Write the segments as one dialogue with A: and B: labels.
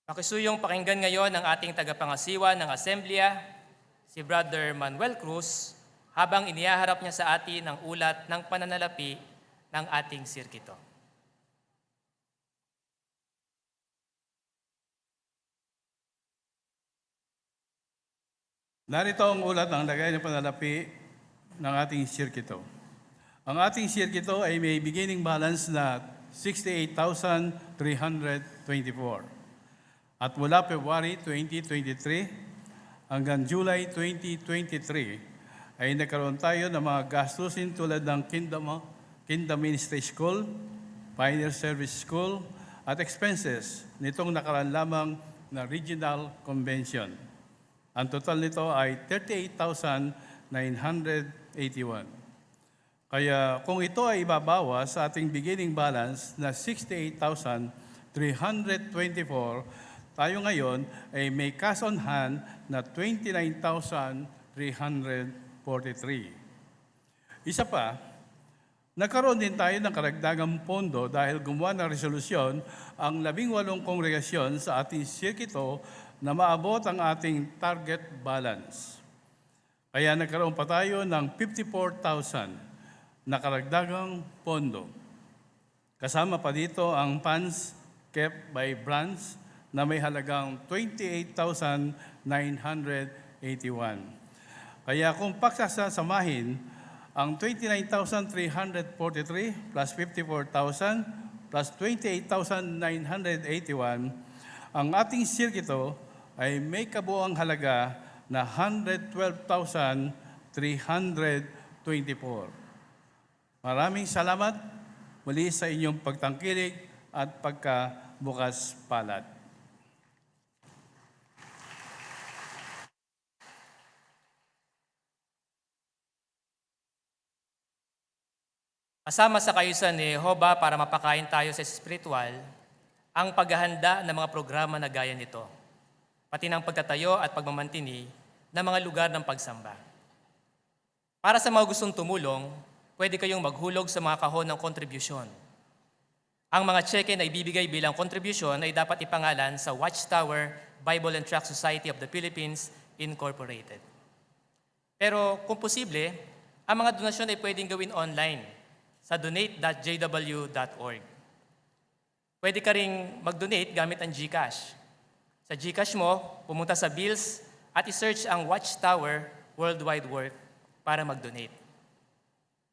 A: Makisuyong pakinggan ngayon ng ating tagapangasiwa ng Asemblea, si Brother Manuel Cruz, habang inihaharap niya sa atin ang ulat ng pananalapi ng ating sirkito.
B: Narito ang ulat ng lagay ng pananalapi ng ating sirkito. Ang ating sirkito ay may beginning balance na 68,324. At mula February 2023 hanggang July 2023 ay nagkaroon tayo ng mga gastusin tulad ng Kingdom Ministry School, Pioneer Service School, at expenses nitong nakaraan lamang na Regional Convention. Ang total nito ay 38,981. Kaya kung ito ay ibabawas sa ating beginning balance na 68,324, tayo ngayon ay may cash on hand na 29,343. Isa pa, nagkaroon din tayo ng karagdagang pondo dahil gumawa ng resolusyon ang 18 kongregasyon sa ating sirkito na maabot ang ating target balance. Kaya nagkaroon pa tayo ng 54,000 na karagdagang pondo. Kasama pa dito ang funds kept by branch na may halagang 28,981. Kaya kung pagsasamahin ang 29,343 plus 54,000 plus 28,981, ang ating sirkito ay may kabuang halaga na 112,324. Maraming salamat muli sa inyong pagtangkilik at pagkabukas palad.
A: Kasama sa kayusan ni Jehovah para mapakain tayo sa espiritual, ang paghahanda ng mga programa na gaya nito, pati ng pagtatayo at pagmamantini ng mga lugar ng pagsamba. Para sa mga gustong tumulong, pwede kayong maghulog sa mga kahon ng kontribusyon. Ang mga cheque na ibibigay bilang kontribusyon ay dapat ipangalan sa Watchtower Bible and Tract Society of the Philippines, Incorporated. Pero kung posible, ang mga donasyon ay pwedeng gawin online sa donate.jw.org. Pwede ka ring mag-donate gamit ang GCash. Sa GCash mo, pumunta sa Bills at i-search ang Watchtower Worldwide Work para mag-donate.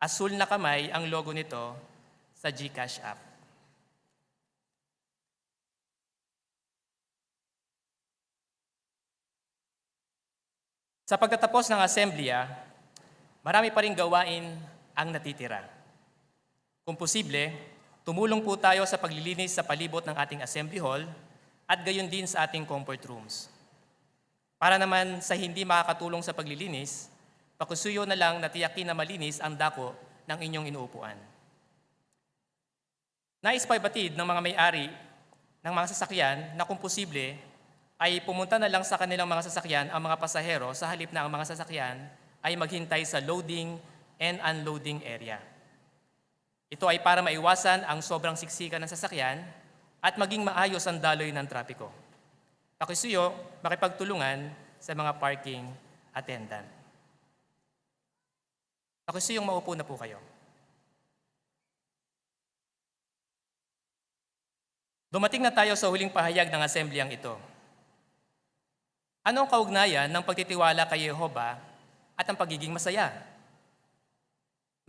A: Asul na kamay ang logo nito sa GCash app. Sa pagtatapos ng Asemblea, marami pa ring gawain ang natitira. Kung posible, tumulong po tayo sa paglilinis sa palibot ng ating assembly hall at gayon din sa ating comfort rooms. Para naman sa hindi makakatulong sa paglilinis, pakusuyo na lang na tiyakin na malinis ang dako ng inyong inuupuan. Nais pa ibatid ng mga may-ari ng mga sasakyan na kung posible ay pumunta na lang sa kanilang mga sasakyan ang mga pasahero sa halip na ang mga sasakyan ay maghintay sa loading and unloading area. Ito ay para maiwasan ang sobrang siksikan ng sasakyan at maging maayos ang daloy ng trapiko. Pakisuyo, makipagtulungan sa mga parking attendant. Pakisuyong maupo na po kayo. Dumating na tayo sa huling pahayag ng asembleyang ito. Ano ang kaugnayan ng pagtitiwala kay Jehovah at ang pagiging masaya?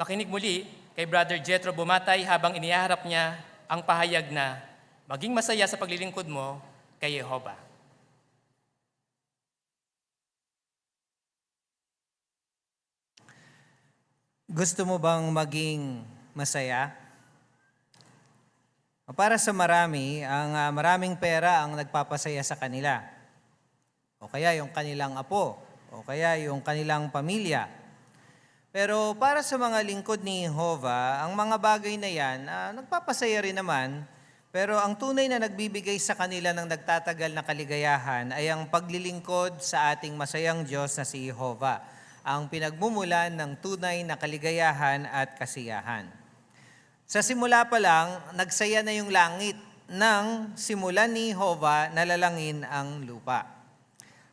A: Makinig muli kay Brother Jethro Bumatay habang inihaharap niya ang pahayag na maging masaya sa paglilingkod mo kay Jehovah.
C: Gusto mo bang maging masaya? Para sa marami, ang maraming pera ang nagpapasaya sa kanila. O kaya yung kanilang apo, o kaya yung kanilang pamilya. Pero para sa mga lingkod ni Jehovah, ang mga bagay na yan, nagpapasaya rin naman, pero ang tunay na nagbibigay sa kanila ng nagtatagal na kaligayahan ay ang paglilingkod sa ating masayang Diyos na si Jehovah, ang pinagmumulan ng tunay na kaligayahan at kasiyahan. Sa simula pa lang, nagsaya na yung langit nang simulan ni Jehovah na lalangin ang lupa.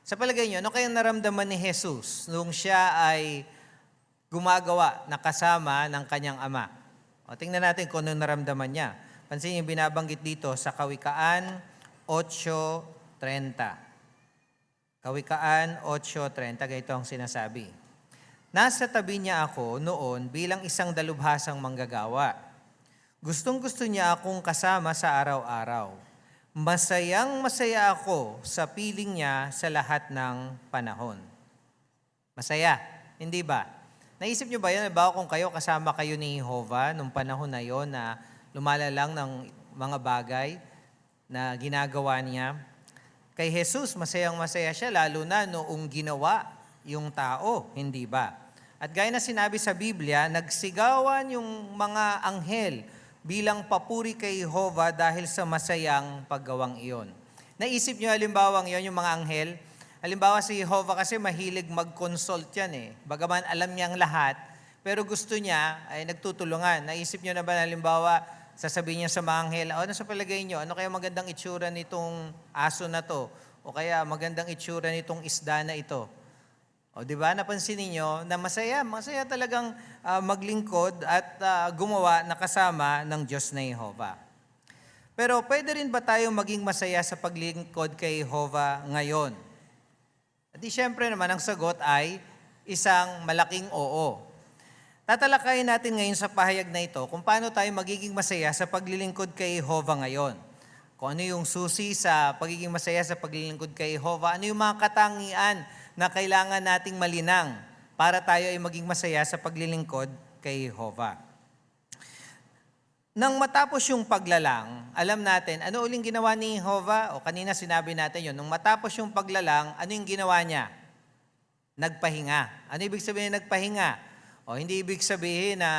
C: Sa palagay niyo, ano kayang naramdaman ni Jesus nung siya ay gumagawa na kasama ng kanyang ama? O, tingnan natin kung ano naramdaman niya. Pansin niyo, binabanggit dito sa Kawikaan 8:30. Kawikaan 8:30, ganito ang sinasabi. Nasa tabi niya ako noon bilang isang dalubhasang manggagawa. Gustong-gusto niya akong kasama sa araw-araw. Masayang-masaya ako sa piling niya sa lahat ng panahon. Masaya, hindi ba? Naisip niyo ba yan? Halimbawa kung kayo kasama kayo ni Jehovah nung panahon na yon na lumalalang ng mga bagay na ginagawa niya. Kay Jesus, masayang-masaya siya lalo na noong ginawa yung tao, hindi ba? At gaya na sinabi sa Biblia, nagsigawan yung mga anghel bilang papuri kay Jehovah dahil sa masayang paggawang iyon. Naisip niyo halimbawang iyon, yung mga anghel? Halimbawa si Jehovah kasi mahilig mag-consult yan eh. Bagaman alam niyang lahat, pero gusto niya ay nagtutulungan. Naisip niyo na ba halimbawa, sasabihin niya sa mga anghel, ano sa palagay niyo, ano kaya magandang itsura nitong aso na to? O kaya magandang itsura nitong isda na ito? O di ba, napansin niyo na masaya talagang maglingkod at gumawa na kasama ng Diyos na Jehovah. Pero pwede rin ba tayong maging masaya sa paglingkod kay Jehovah ngayon? At di syempre naman ang sagot ay isang malaking oo. Tatalakayin natin ngayon sa pahayag na ito kung paano tayo magiging masaya sa paglilingkod kay Jehovah ngayon. Kung ano yung susi sa pagiging masaya sa paglilingkod kay Jehovah, ano yung mga katangian na kailangan nating malinang para tayo ay maging masaya sa paglilingkod kay Jehovah. Nang matapos yung paglalang, alam natin, ano uling ginawa ni Jehovah? O kanina sinabi natin yun, nung matapos yung paglalang, ano yung ginawa niya? Nagpahinga. Ano ibig sabihin ng nagpahinga? O hindi ibig sabihin na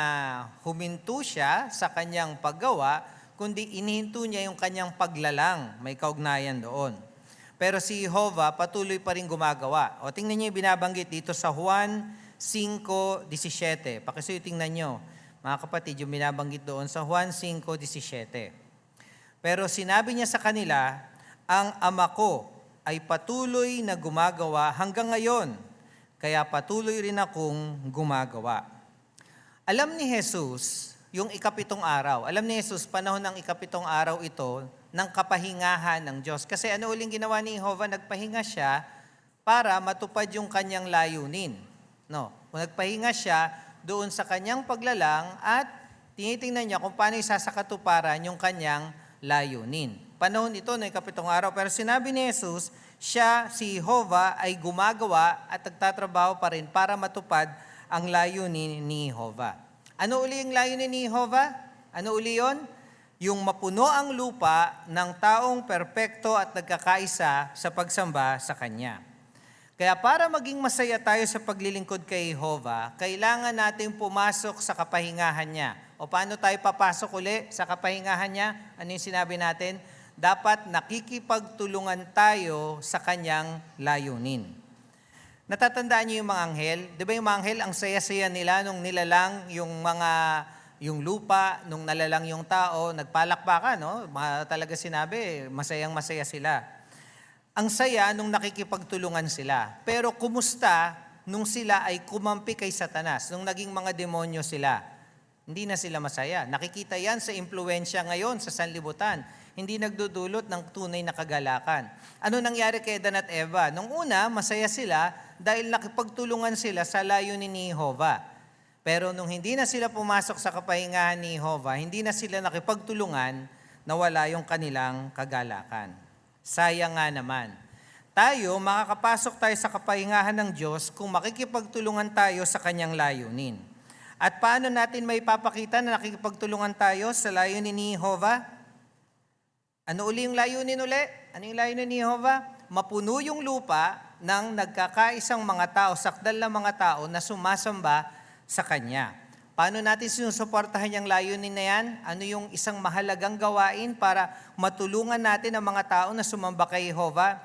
C: huminto siya sa kanyang paggawa, kundi inihinto niya yung kanyang paglalang. May kaugnayan doon. Pero si Jehovah patuloy pa rin gumagawa. O tingnan niyo yung binabanggit dito sa Juan 5:17. Pakisuyo tingnan niyo. Mga kapatid, yung binabanggit doon sa Juan 5:17. Pero sinabi niya sa kanila, ang ama ko ay patuloy na gumagawa hanggang ngayon, kaya patuloy rin akong gumagawa. Alam ni Jesus yung ikapitong araw. Alam ni Jesus, panahon ng ikapitong araw ito, ng kapahingahan ng Diyos. Kasi ano uling ginawa ni Jehovah? Nagpahinga siya para matupad yung kanyang layunin. No, kung nagpahinga siya doon sa kanyang paglalang at tinitingnan niya kung paano isasakatuparan yung kanyang layunin. Panahon ito ng ikapitong araw. Pero sinabi ni Jesus, siya, si Jehovah, ay gumagawa at nagtatrabaho pa rin para matupad ang layunin ni Jehovah. Ano uli yung layunin ni Jehovah? Ano uli yun? Yung mapuno ang lupa ng taong perpekto at nagkakaisa sa pagsamba sa Kanya. Kaya para maging masaya tayo sa paglilingkod kay Jehovah, kailangan natin pumasok sa kapahingahan niya. O paano tayo papasok uli sa kapahingahan niya? Ano yung sinabi natin? Dapat nakikipagtulungan tayo sa Kanyang layunin. Natatandaan niyo yung mga anghel? Di ba yung mga anghel, ang saya-saya nila nung nilalang yung lupa, nung nalalang yung tao, nagpalakpakan, no? Talaga sinabi, masayang-masaya sila. Ang saya nung nakikipagtulungan sila. Pero kumusta nung sila ay kumampi kay Satanas, nung naging mga demonyo sila? Hindi na sila masaya. Nakikita yan sa impluensya ngayon sa sanlibutan. Hindi nagdudulot ng tunay na kagalakan. Ano nangyari kay Adan at Eva? Nung una, masaya sila dahil nakipagtulungan sila sa layunin ni Jehovah. Pero nung hindi na sila pumasok sa kapahingahan ni Jehovah, hindi na sila nakipagtulungan, nawala yung kanilang kagalakan. Sayang nga naman. Tayo, makakapasok tayo sa kapahingahan ng Diyos kung makikipagtulungan tayo sa Kanyang layunin. At paano natin may papakita na nakikipagtulungan tayo sa layunin ni Jehovah? Ano uli yung layunin uli? Ano yung layunin ni Jehovah? Mapuno yung lupa ng nagkakaisang mga tao, sakdal na mga tao na sumasamba sa Kanya. Paano natin sinusuportahan yung layunin na yan? Ano yung isang mahalagang gawain para matulungan natin ang mga tao na sumamba kay Jehovah?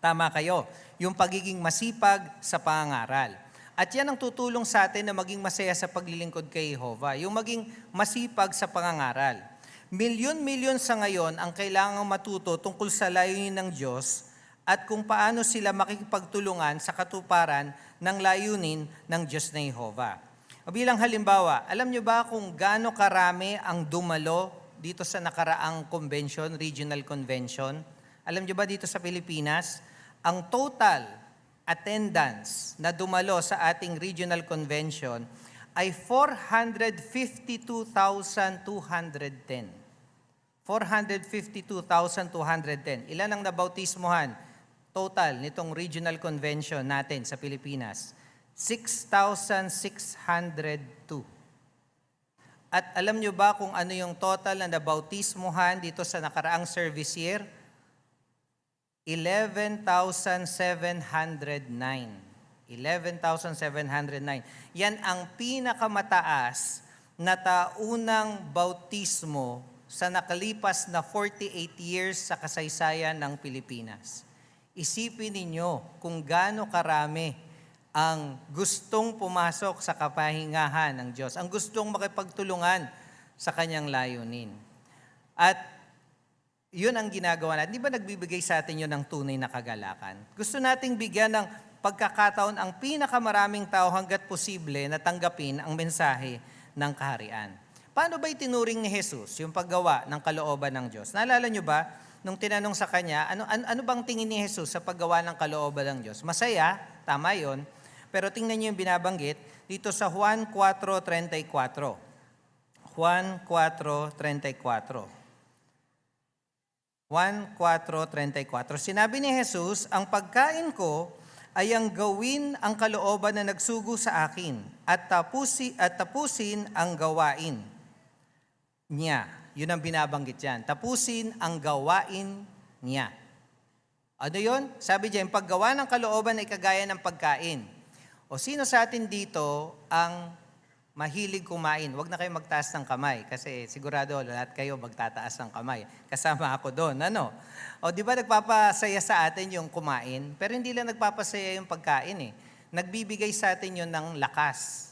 C: Tama kayo, yung pagiging masipag sa pangangaral. At yan ang tutulong sa atin na maging masaya sa paglilingkod kay Jehovah, yung maging masipag sa pangangaral. Milyon-milyon sa ngayon ang kailangang matuto tungkol sa layunin ng Diyos at kung paano sila makikipagtulungan sa katuparan ng layunin ng Diyos na Jehovah. O bilang halimbawa, alam nyo ba kung gaano karami ang dumalo dito sa nakaraang convention, regional convention? Alam nyo ba dito sa Pilipinas, ang total attendance na dumalo sa ating regional convention ay 452,210. 452,210. Ilan ang nabautismohan? Total nitong regional convention natin sa Pilipinas. 6,602. At alam nyo ba kung ano yung total na nabautismohan dito sa nakaraang service year? 11,709. 11,709. Yan ang pinakamataas na taunang bautismo sa nakalipas na 48 years sa kasaysayan ng Pilipinas. Isipin ninyo kung gaano karami ang gustong pumasok sa kapahingahan ng Diyos, ang gustong makipagtulungan sa kanyang layunin. At yun ang ginagawa natin. Di ba nagbibigay sa atin yun ng tunay na kagalakan? Gusto nating bigyan ng pagkakataon ang pinakamaraming tao hanggat posible na tanggapin ang mensahe ng kaharian. Paano ba itinuring ni Jesus yung paggawa ng kalooban ng Diyos? Naalala nyo ba, nung tinanong sa kanya, ano bang tingin ni Jesus sa paggawa ng kalooban ng Diyos? Masaya, tama yun, pero tingnan nyo yung binabanggit dito sa Juan 4:34. Juan 4:34. Juan 4:34. Sinabi ni Jesus, ang pagkain ko ay ang gawin ang kalooban na nagsugo sa akin at tapusin ang gawain niya. Yun ang binabanggit dyan. Tapusin ang gawain niya. Ano yun? Sabi dyan, paggawa ng kalooban ay kagaya ng pagkain. O sino sa atin dito ang mahilig kumain? Huwag na kayo magtaas ng kamay kasi sigurado lahat kayo magtataas ng kamay. Kasama ako doon. Ano? O di ba nagpapasaya sa atin yung kumain? Pero hindi lang nagpapasaya yung pagkain eh. Nagbibigay sa atin yun ng lakas.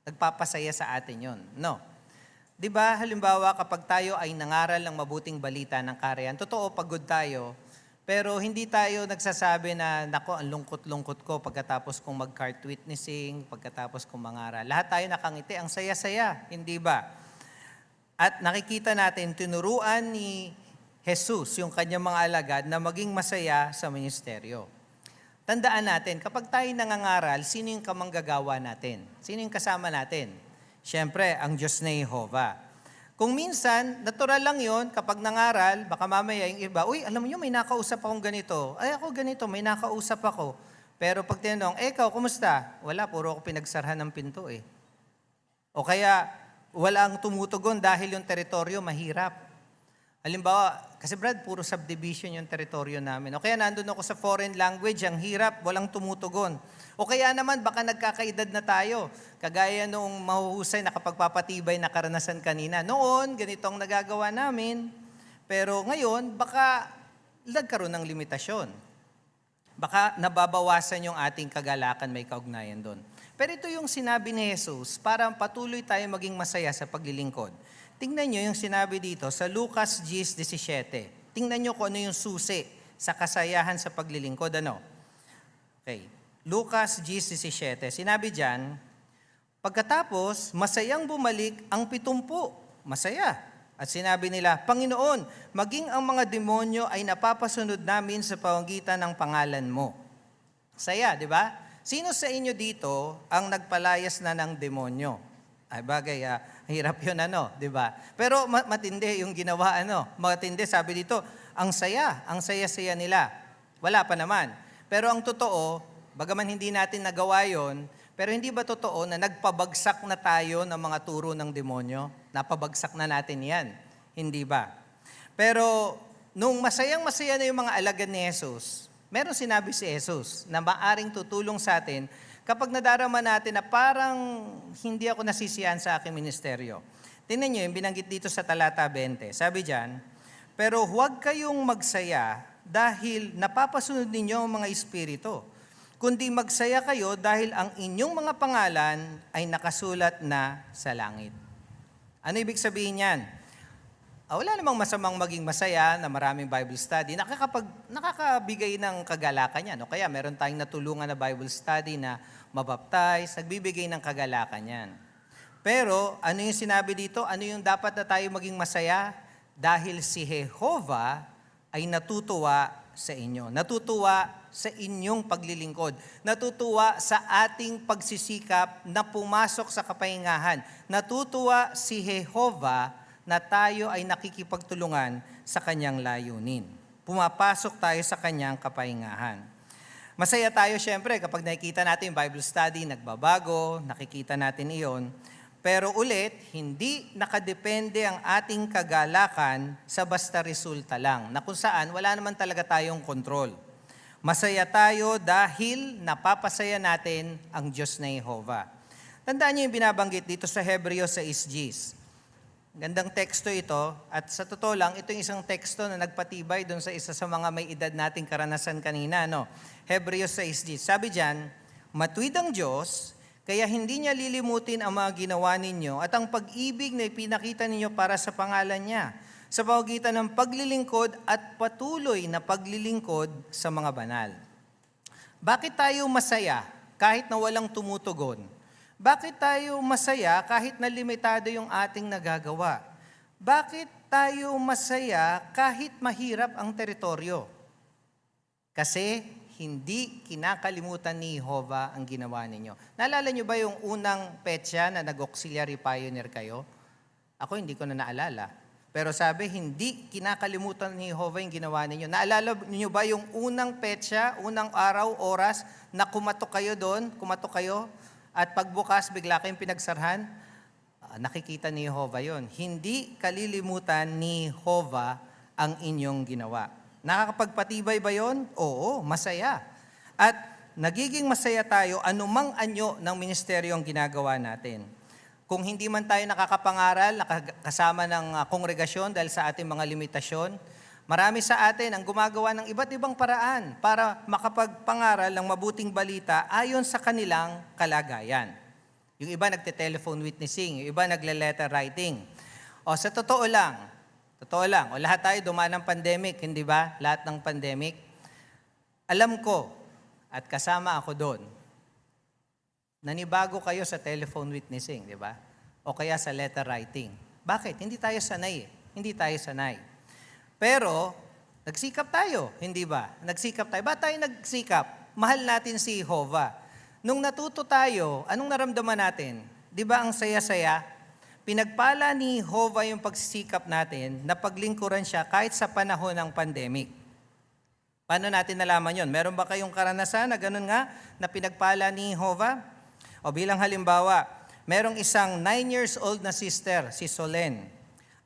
C: Nagpapasaya sa atin yun. No? Di ba, halimbawa, kapag tayo ay nangaral ng mabuting balita ng kaharian, totoo, pagod tayo, pero hindi tayo nagsasabi na, nako, ang lungkot-lungkot ko pagkatapos kong mag-cart witnessing, pagkatapos kong mangaral. Lahat tayo nakangiti, ang saya-saya, hindi ba? At nakikita natin, tinuruan ni Jesus, yung kanyang mga alagad, na maging masaya sa ministeryo. Tandaan natin, kapag tayo nangangaral, sino yung kamanggagawa natin? Sino yung kasama natin? Siyempre, ang Diyos na Jehovah. Kung minsan, natural lang yon kapag nangaral, baka mamaya yung iba, uy, alam niyo, may nakausap akong ganito. Ay, ako ganito, may nakausap ako. Pero pag tinanong, ikaw, kumusta? Wala, puro ako pinagsarhan ng pinto eh. O kaya, walang tumutugon dahil yung teritoryo mahirap. Halimbawa, kasi Brad, puro subdivision yung teritoryo namin. O kaya nandun ako sa foreign language, ang hirap, walang tumutugon. O kaya naman, baka nagkakaedad na tayo. Kagaya noong mahuhusay na kapagpapatibay na karanasan kanina. Noon, ganito ang nagagawa namin. Pero ngayon, baka nagkaroon ng limitasyon. Baka nababawasan yung ating kagalakan, may kaugnayan doon. Pero ito yung sinabi ni Jesus para patuloy tayo maging masaya sa paglilingkod. Tingnan nyo yung sinabi dito sa Lucas 10:17. Tingnan nyo kung ano yung susi sa kasayahan sa paglilingkod. Ano? Okay. Lucas 10:17. Sinabi dyan, pagkatapos, masayang bumalik ang 70. Masaya. At sinabi nila, Panginoon, maging ang mga demonyo ay napapasunod namin sa pamamagitan ng pangalan mo. Saya, di ba? Sino sa inyo dito ang nagpalayas na ng demonyo? Ay bagay, hirap yun di ba? Pero matindi yung ginawa, matindi, sabi dito, ang saya-saya nila. Wala pa naman. Pero ang totoo, bagaman hindi natin nagawa yon, pero hindi ba totoo na nagpabagsak na tayo ng mga turo ng demonyo? Napabagsak na natin yan. Hindi ba? Pero nung masayang-masaya na yung mga alagad ni Jesus, meron sinabi si Jesus na maaring tutulong sa atin kapag nadarama natin na parang hindi ako nasisiyahan sa aking ministeryo. Tingnan nyo yung binanggit dito sa talata 20. Sabi dyan, pero huwag kayong magsaya dahil napapasunod ninyo ang mga espiritu, kundi magsaya kayo dahil ang inyong mga pangalan ay nakasulat na sa langit. Ano ibig sabihin yan? Wala namang masamang maging masaya na maraming Bible study. Nakakabigay ng kagalakan yan. O kaya meron tayong natulungan na Bible study na mabaptize, nagbibigay ng kagalakan yan. Pero ano yung sinabi dito? Ano yung dapat na tayo maging masaya? Dahil si Jehovah ay natutuwa sa inyo. Natutuwa sa inyong paglilingkod. Natutuwa sa ating pagsisikap na pumasok sa kapahingahan. Natutuwa si Jehovah na tayo ay nakikipagtulungan sa kanyang layunin. Pumapasok tayo sa kanyang kapahingahan. Masaya tayo syempre kapag nakikita natin yung Bible study, nagbabago, nakikita natin iyon. Pero ulit, hindi nakadepende ang ating kagalakan sa basta resulta lang, na kung saan wala naman talaga tayong kontrol. Masaya tayo dahil napapasaya natin ang Diyos na Jehovah. Tandaan niyo yung binabanggit dito sa Hebreo 6:10. Gandang teksto ito, at sa totoo lang, ito yung isang teksto na nagpatibay doon sa isa sa mga may edad nating karanasan kanina. No? Hebreo 6:10. Sabi diyan, matuwid ang Diyos, kaya hindi niya lilimutin ang mga ginawa ninyo at ang pag-ibig na ipinakita ninyo para sa pangalan niya, sa pamamagitan ng paglilingkod at patuloy na paglilingkod sa mga banal. Bakit tayo masaya kahit na walang tumutugon? Bakit tayo masaya kahit na limitado yung ating nagagawa? Bakit tayo masaya kahit mahirap ang teritoryo? Kasi hindi kinakalimutan ni Jehovah ang ginawa ninyo. Naalala nyo ba yung unang petsa na nag-auxiliary pioneer kayo? Ako hindi ko na naalala. Pero sabi, hindi kinakalimutan ni Jehovah yung ginawa ninyo. Naalala niyo ba yung unang petsa, unang araw, oras, na kumatok kayo doon, at pagbukas, bigla kayong pinagsarhan? Nakikita ni Jehovah yon. Hindi kalilimutan ni Jehovah ang inyong ginawa. Nakakapagpatibay ba yon? Oo, masaya. At nagiging masaya tayo anumang anyo ng ministeryo ang ginagawa natin. Kung hindi man tayo nakakapangaral, nakasama ng kongregasyon dahil sa ating mga limitasyon, marami sa atin ang gumagawa ng iba't ibang paraan para makapagpangaral ng mabuting balita ayon sa kanilang kalagayan. Yung iba nagte-telephone witnessing, yung iba nagle-letter writing. O sa totoo lang, o lahat tayo dumaan ng pandemic, hindi ba? Lahat ng pandemic. Alam ko, at kasama ako doon, nanibago kayo sa telephone witnessing, di ba? O kaya sa letter writing. Bakit? Hindi tayo sanay. Hindi tayo sanay. Pero, nagsikap tayo, hindi ba? Nagsikap tayo. Ba't tayo nagsikap? Mahal natin si Jehovah. Nung natuto tayo, anong naramdaman natin? Di ba ang saya-saya? Pinagpala ni Jehovah yung pagsisikap natin na paglingkuran siya kahit sa panahon ng pandemic. Paano natin nalaman yon? Meron ba kayong karanasan na ganun nga, na pinagpala ni Jehovah? O bilang halimbawa, merong isang 9 years old na sister, si Solen.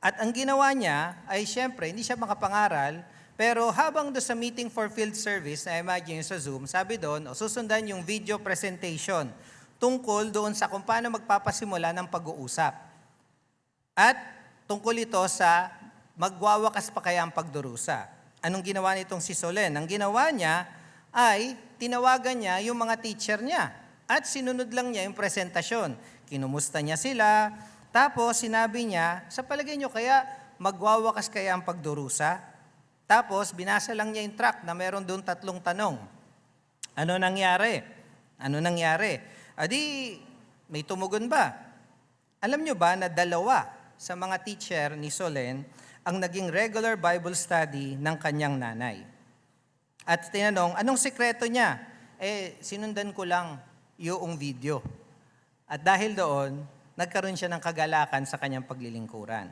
C: At ang ginawa niya ay siyempre, hindi siya makapangaral, pero habang doon sa meeting for field service, na imagine sa Zoom, sabi doon, susundan yung video presentation tungkol doon sa kung paano magpapasimula ng pag-uusap. At tungkol ito sa magwawakas pa kaya ang pagdurusa. Anong ginawa nitong si Solen? Ang ginawa niya ay tinawagan niya yung mga teacher niya at sinunod lang niya yung presentasyon. Kinumusta niya sila. Tapos sinabi niya, sa palagay niyo kaya magwawakas kaya ang pagdurusa? Tapos binasa lang niya yung tract na meron doon 3 tanong. Ano nangyari? Adi, may tumugon ba? Alam niyo ba na 2 sa mga teacher ni Solen ang naging regular Bible study ng kanyang nanay? At tinanong, anong sekreto niya? Sinundan ko lang yung video. At dahil doon, nagkaroon siya ng kagalakan sa kanyang paglilingkuran.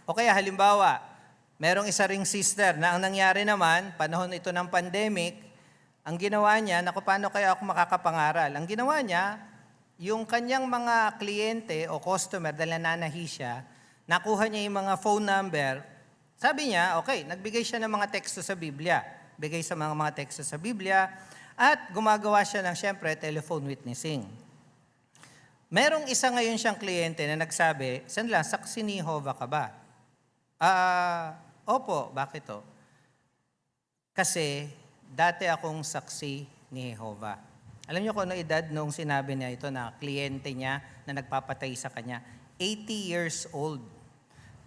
C: O kaya halimbawa, merong isa ring sister na ang nangyari naman, panahon ito ng pandemic, ang ginawa niya, naku, paano kaya ako makakapangaral? Ang ginawa niya, yung kanyang mga kliyente o customer, dahil nananahi siya, nakuha niya yung mga phone number. Sabi niya, okay, nagbigay siya ng mga teksto sa Biblia. Bigay sa mga teksto sa Biblia, at gumagawa siya ng, siyempre, telephone witnessing. Merong isa ngayon siyang kliyente na nagsabi, sandali, saksi ni Jehovah ka ba? Opo, bakit to? Kasi dati akong saksi ni Jehovah. Alam niyo kung ano edad nung sinabi niya ito na kliyente niya na nagpapatay sa kanya? 80 years old.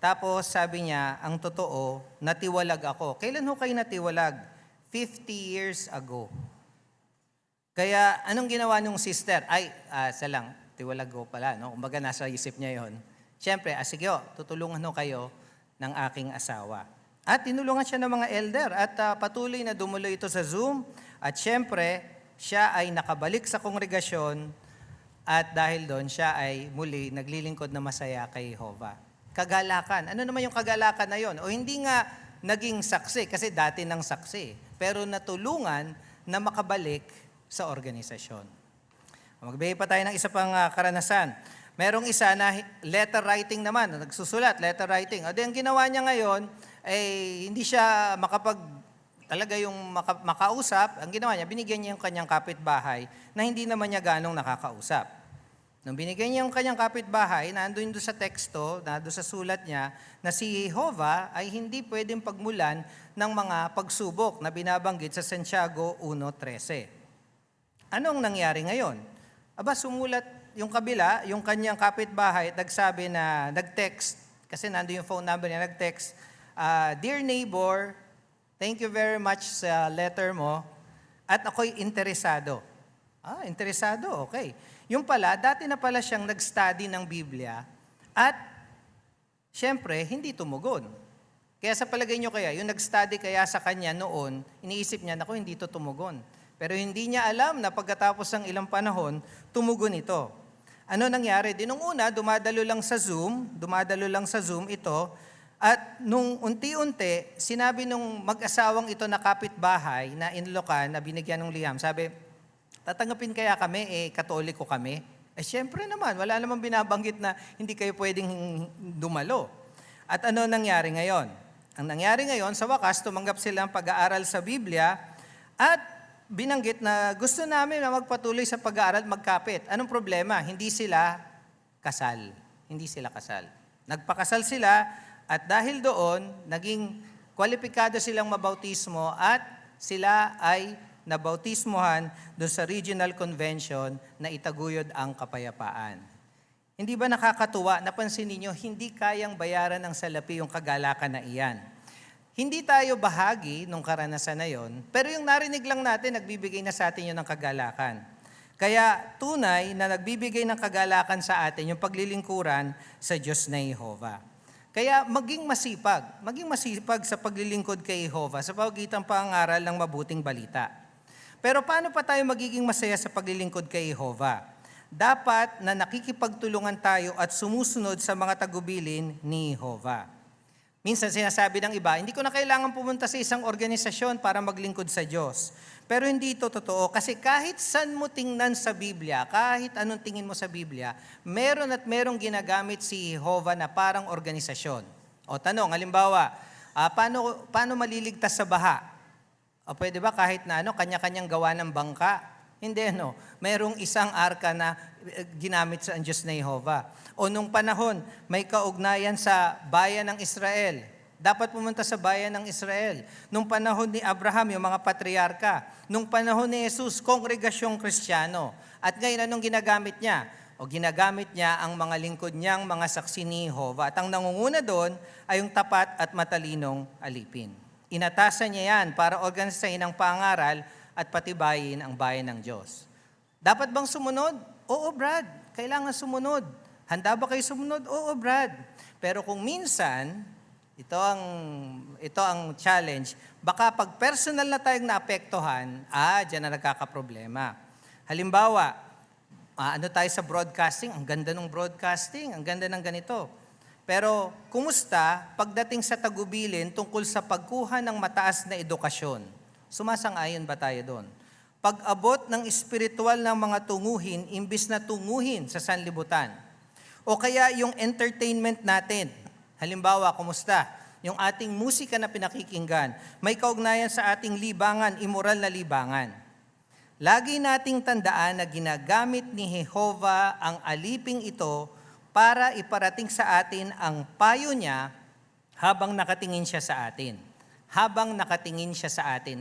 C: Tapos sabi niya, ang totoo, natiwalag ako. Kailan ho kayo natiwalag? 50 years ago. Kaya anong ginawa nung sister? Salang, tiwalag ko pala. No? Kumbaga nasa isip niya yon. Siyempre, sige tutulungan ho kayo ng aking asawa. At tinulungan siya ng mga elder at patuloy na dumulo ito sa Zoom. At siyempre, siya ay nakabalik sa kongregasyon at dahil doon siya ay muli naglilingkod na masaya kay Jehovah. Kagalakan. Ano naman yung kagalakan na yon? O hindi nga naging saksi, kasi dati nang saksi, pero natulungan na makabalik sa organisasyon. Magbigay pa tayo ng isa pang karanasan. Merong isa na letter writing naman, nagsusulat, letter writing. O di ang ginawa niya ngayon, hindi siya talaga yung makausap. Ang ginawa niya, binigyan niya yung kanyang kapitbahay na hindi naman niya ganong nakakausap. Nung binigyan niya yung kanyang kapitbahay, nandun doon sa teksto, nandun sa sulat niya, na si Jehovah ay hindi pwedeng pagmulan ng mga pagsubok na binabanggit sa Santiago 1:13. Anong nangyari ngayon? Sumulat yung kabila, yung kanyang kapitbahay, nagsabi na, nag-text, kasi nandun yung phone number niya, nag-text, Dear neighbor, thank you very much sa letter mo, at ako'y interesado. Interesado, okay. Yung pala, dati na pala siyang nag-study ng Biblia at siyempre, hindi tumugon. Kaya sa palagay nyo kaya, yung nag-study kaya sa kanya noon, iniisip niya, naku, hindi to tumugon. Pero hindi niya alam na pagkatapos ng ilang panahon, tumugon ito. Ano nangyari? Nung una, dumadalo lang sa Zoom ito, at nung unti-unti, sinabi nung mag-asawang ito na kapitbahay na Inlocan, na binigyan ng liham, sabi, tatanggapin kaya kami, Katoliko kami? Siyempre naman, wala namang binabanggit na hindi kayo pwedeng dumalo. At ano nangyari ngayon? Ang nangyari ngayon, sa wakas, tumanggap sila ng pag-aaral sa Biblia at binanggit na gusto namin na magpatuloy sa pag-aaral, magkapit. Anong problema? Hindi sila kasal. Nagpakasal sila at dahil doon, naging kwalipikado silang mabautismo at sila ay nabautismohan doon sa Regional Convention na itaguyod ang kapayapaan. Hindi ba nakakatuwa? Napansin ninyo, hindi kayang bayaran ng salapi yung kagalakan na iyan. Hindi tayo bahagi nung karanasan na yon, pero yung narinig lang natin, nagbibigay na sa atin yun ng kagalakan. Kaya tunay na nagbibigay ng kagalakan sa atin yung paglilingkuran sa Diyos na Jehovah. Kaya maging masipag sa paglilingkod kay Jehovah sa pagitan pangaral ng mabuting balita. Pero paano pa tayo magiging masaya sa paglilingkod kay Jehovah? Dapat na nakikipagtulungan tayo at sumusunod sa mga tagubilin ni Jehovah. Minsan sinasabi ng iba, hindi ko na kailangan pumunta sa isang organisasyon para maglingkod sa Diyos. Pero hindi ito totoo kasi kahit saan mo tingnan sa Biblia, kahit anong tingin mo sa Biblia, merong ginagamit si Jehovah na parang organisasyon. O tanong, halimbawa, paano maliligtas sa baha? O pwede ba kahit na kanya-kanyang gawa ng bangka? Hindi, Mayroong isang arka na ginamit sa Diyos na Jehovah. O nung panahon, may kaugnayan sa bayan ng Israel. Dapat pumunta sa bayan ng Israel. Nung panahon ni Abraham, yung mga patriarka. Nung panahon ni Jesus, kongregasyong Kristiyano. At ngayon, anong ginagamit niya? Ginagamit niya ang mga lingkod niyang mga saksi ni Jehovah. At ang nangunguna doon ay yung tapat at matalinong alipin. Inatasan niya yan para organisahin ang pangaral at patibayin ang bayan ng Diyos. Dapat bang sumunod? Oo, Brad. Kailangan sumunod. Handa ba kayo sumunod? Oo, Brad. Pero kung minsan, ito ang challenge, baka pag personal na tayong naapektuhan, diyan na nagkakaproblema. Halimbawa, tayo sa broadcasting, ang ganda ng broadcasting, ang ganda ng ganito. Pero, kumusta pagdating sa tagubilin tungkol sa pagkuha ng mataas na edukasyon? Sumasang-ayon ba tayo doon? Pag-abot ng espiritual ng mga tunguhin, imbis na tunguhin sa sanlibutan. O kaya yung entertainment natin. Halimbawa, kumusta? Yung ating musika na pinakikinggan, may kaugnayan sa ating libangan, immoral na libangan. Lagi nating tandaan na ginagamit ni Jehovah ang aliping ito para iparating sa atin ang payo niya habang nakatingin siya sa atin.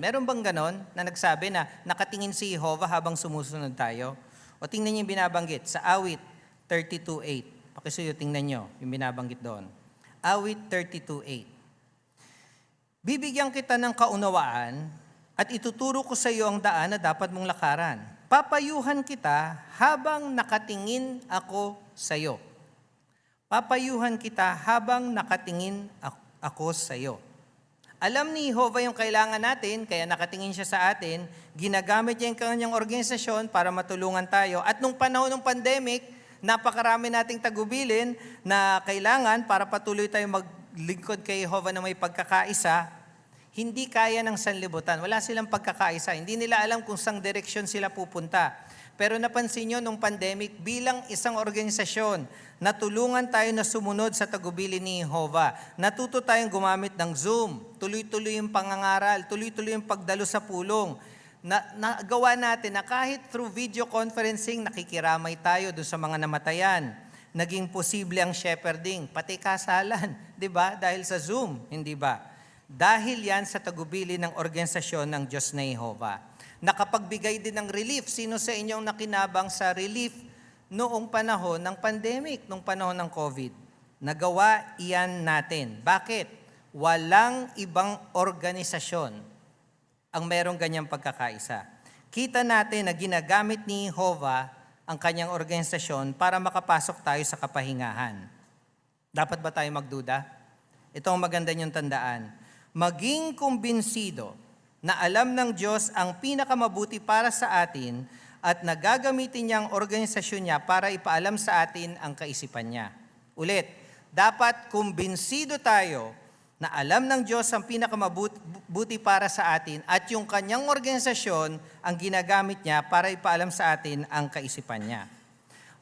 C: Meron bang ganon na nagsabi na nakatingin si Jehovah habang sumusunod tayo? O tingnan niyo yung binabanggit sa awit 32:8. Pakisuyo, tingnan niyo yung binabanggit doon. Awit 32:8. Bibigyan kita ng kaunawaan at ituturo ko sa iyo ang daan na dapat mong lakaran. Papayuhan kita habang nakatingin ako sa iyo. Papayuhan kita habang nakatingin ako sa iyo. Alam ni Jehovah yung kailangan natin, kaya nakatingin siya sa atin. Ginagamit niya yung kanyang organisasyon para matulungan tayo. At nung panahon ng pandemic, napakarami nating tagubilin na kailangan para patuloy tayo maglingkod kay Jehovah na may pagkakaisa. Hindi kaya ng sanlibutan. Wala silang pagkakaisa. Hindi nila alam kung saan direksyon sila pupunta. Pero napansin nyo nung pandemic, bilang isang organisasyon, natulungan tayo na sumunod sa tagubilin ni Jehovah. Natuto tayong gumamit ng Zoom, tuloy-tuloy yung pangangaral, tuloy-tuloy yung pagdalo sa pulong. Nagawa natin na kahit through video conferencing, nakikiramay tayo doon sa mga namatayan. Naging posible ang shepherding, pati kasalan, di ba? Dahil sa Zoom, hindi ba? Dahil yan sa tagubilin ng organisasyon ng Diyos na Jehovah. Nakapagbigay din ng relief. Sino sa inyong nakinabang sa relief noong panahon ng pandemic, noong panahon ng COVID? Nagawa iyan natin. Bakit? Walang ibang organisasyon ang merong ganyang pagkakaisa. Kita natin na ginagamit ni Jehovah ang kanyang organisasyon para makapasok tayo sa kapahingahan. Dapat ba tayo magduda? Ito ang maganda niyong tandaan. Maging kumbinsido na alam ng Diyos ang pinakamabuti para sa atin at nagagamitin niya ang organisasyon niya para ipaalam sa atin ang kaisipan niya. Ulit, dapat kumbinsido tayo na alam ng Diyos ang pinakamabuti para sa atin at yung kanyang organisasyon ang ginagamit niya para ipaalam sa atin ang kaisipan niya.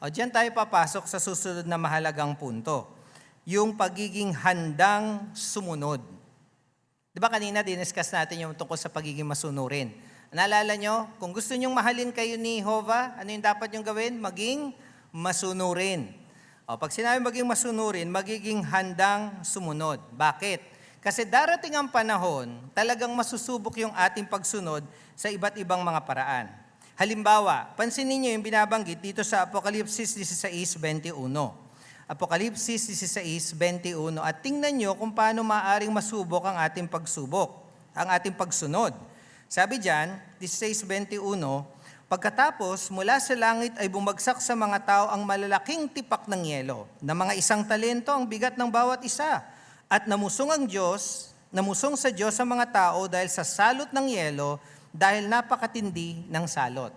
C: O diyan tayo papasok sa susunod na mahalagang punto, yung pagiging handang sumunod. Di ba kanina diniscuss natin yung tungkol sa pagiging masunurin. Naalala nyo, kung gusto nyong mahalin kayo ni Jehovah, ano yung dapat nyong gawin? Maging masunurin. O, pag sinabi maging masunurin, magiging handang sumunod. Bakit? Kasi darating ang panahon, talagang masusubok yung ating pagsunod sa iba't ibang mga paraan. Halimbawa, pansinin niyo yung binabanggit dito sa Apokalipsis 16:21. Apokalipsis 16:21 at tingnan nyo kung paano maaaring masubok ang ating pagsubok, ang ating pagsunod. Sabi diyan, 16:21, pagkatapos mula sa langit ay bumagsak sa mga tao ang malalaking tipak ng yelo, na mga 1 talento ang bigat ng bawat isa, at namusong sa Diyos ang mga tao dahil sa salot ng yelo, dahil napakatindi ng salot.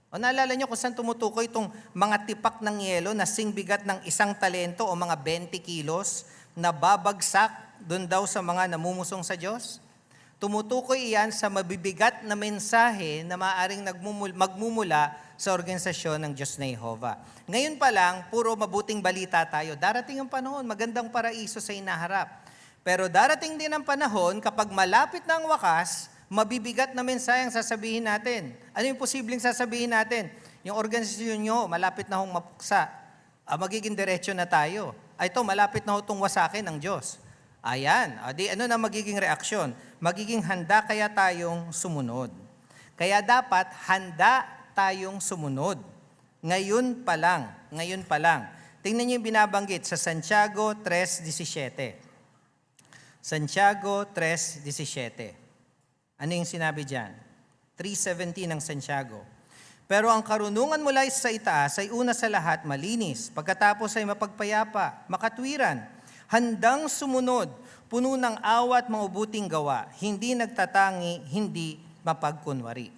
C: O naalala nyo kung saan tumutukoy itong mga tipak ng yelo na singbigat ng 1 talento o mga 20 kilos na babagsak doon daw sa mga namumusong sa Diyos? Tumutukoy iyan sa mabibigat na mensahe na maaaring magmumula sa organisasyon ng Diyos na Jehovah. Ngayon pa lang, puro mabuting balita tayo. Darating ang panahon, magandang paraiso sa inaharap. Pero darating din ang panahon kapag malapit na ang wakas, mabibigat na mensahe ang sasabihin natin. Ano yung posibleng sasabihin natin? Yung organisasyon nyo, malapit na hong mapuksa. Magiging diretsyo na tayo. Ito, malapit na ho itong wasakin ng Diyos. Ayan. Ano na magiging reaksyon? Magiging handa kaya tayong sumunod. Kaya dapat handa tayong sumunod. Ngayon pa lang. Ngayon pa lang. Tingnan niyo yung binabanggit sa Santiago 3:17. Santiago 3:17. Ano yung sinabi dyan? 3:17 ng Santiago. Pero ang karunungan mula sa itaas ay una sa lahat malinis, pagkatapos ay mapagpayapa, makatwiran, handang sumunod, puno ng awa at mabuting gawa, hindi nagtatangi, hindi mapagkunwari.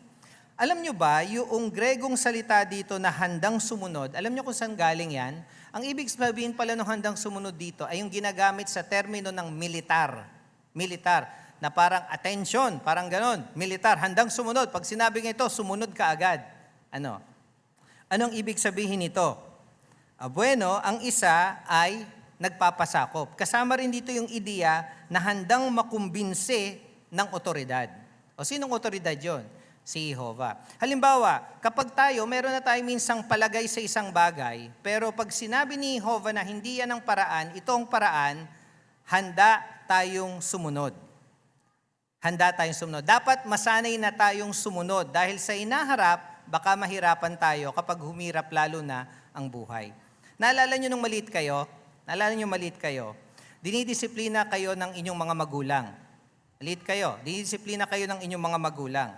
C: Alam nyo ba, yung Gregong salita dito na handang sumunod, alam nyo kung saan galing yan? Ang ibig sabihin pala ng handang sumunod dito ay yung ginagamit sa termino ng militar. Militar. Na parang attention, parang ganon. Militar, handang sumunod. Pag sinabi ng ito, sumunod ka agad. Ano? Anong ibig sabihin nito? Bueno, ang isa ay nagpapasakop. Kasama rin dito yung ideya na handang makumbinse ng otoridad. O sinong otoridad yon? Si Jehovah. Halimbawa, kapag tayo, meron na tayo minsang palagay sa isang bagay, pero pag sinabi ni Jehovah na hindi yan ang paraan, ito ang paraan, handa tayong sumunod. Handa tayong sumunod. Dapat masanay na tayong sumunod dahil sa inaharap, baka mahirapan tayo kapag humirap lalo na ang buhay. Naalala nyo nung maliit kayo? Dinidisiplina kayo ng inyong mga magulang. Ulit kayo, dinidisiplina kayo ng inyong mga magulang.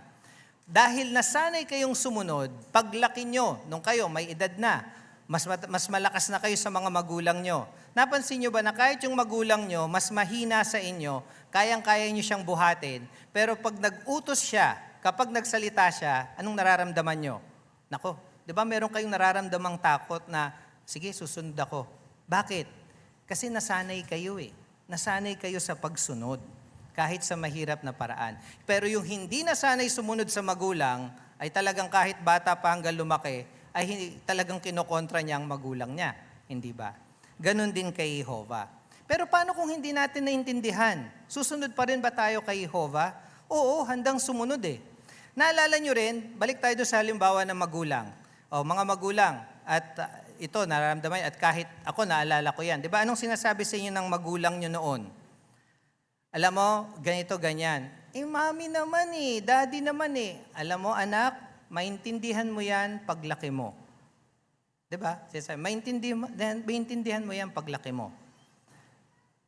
C: Dahil nasanay kayong sumunod, paglaki nyo, nung kayo may edad na, mas malakas na kayo sa mga magulang nyo. Napansin nyo ba na kahit yung magulang nyo, mas mahina sa inyo, kayang-kaya nyo siyang buhatin, pero pag nag-utos siya, kapag nagsalita siya, anong nararamdaman nyo? Nako, di ba meron kayong nararamdamang takot na, sige, susunod ako. Bakit? Kasi nasanay kayo eh. Nasanay kayo sa pagsunod, kahit sa mahirap na paraan. Pero yung hindi nasanay sumunod sa magulang, ay talagang kahit bata pa hanggang lumaki, ay talagang kinokontra niya ang magulang niya. Hindi ba? Ganon din kay Jehovah. Pero paano kung hindi natin naintindihan? Susunod pa rin ba tayo kay Jehovah? Oo, handang sumunod eh. Naalala nyo rin, balik tayo doon sa halimbawa ng magulang. O, mga magulang, at ito, nararamdaman, at kahit ako, naalala ko yan. Di ba, anong sinasabi sa inyo ng magulang nyo noon? Alam mo, ganito, ganyan. Mami naman eh, daddy naman eh. Alam mo, anak, maintindihan mo yan paglaki mo. Di ba? Maintindihan mo yan paglaki mo.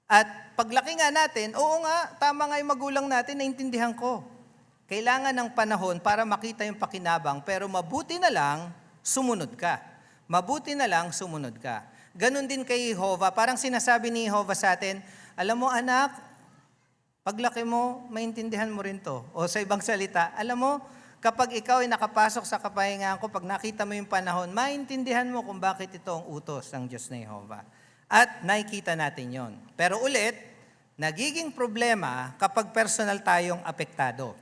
C: At paglaki nga natin, oo nga, tama nga yung magulang natin, naintindihan ko. Kailangan ng panahon para makita yung pakinabang, pero mabuti na lang, sumunod ka. Mabuti na lang, sumunod ka. Ganon din kay Jehovah. Parang sinasabi ni Jehovah sa atin, alam mo anak, paglaki mo, maintindihan mo rin to. O sa ibang salita, alam mo, kapag ikaw ay nakapasok sa kapahingahan ko, pag nakita mo yung panahon, maintindihan mo kung bakit ito ang utos ng Diyos na Jehovah. At nakikita natin yon. Pero ulit, nagiging problema kapag personal tayong apektado.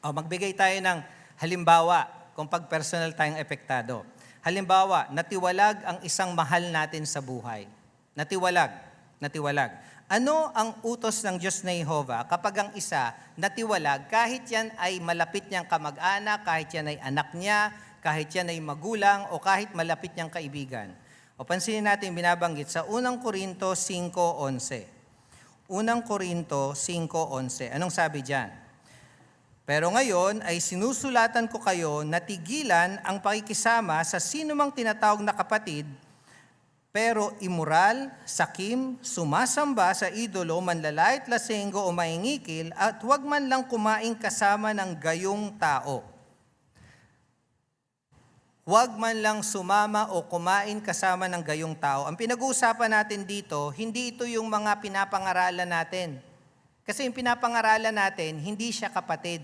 C: O magbigay tayo ng halimbawa kung pag personal tayong apektado. Halimbawa, natiwalag ang isang mahal natin sa buhay. Natiwalag. Ano ang utos ng Diyos na Jehovah kapag ang isa natiwalag, kahit yan ay malapit niyang kamag-anak, kahit yan ay anak niya, kahit yan ay magulang, o kahit malapit niyang kaibigan? O pansinin natin binabanggit sa 1 Korinto 5:11. 1 Korinto 5:11. Anong sabi diyan? Pero ngayon ay sinusulatan ko kayo na tigilan ang pakikisama sa sinumang tinatawag na kapatid, pero immoral, sakim, sumasamba sa idolo, manlalait, lasenggo o maingikil, at huwag man lang kumain kasama ng gayong tao. Huwag man lang sumama o kumain kasama ng gayong tao. Ang pinag-uusapan natin dito, hindi ito yung mga pinapangaralan natin. Kasi yung pinapangaralan natin, hindi siya kapatid.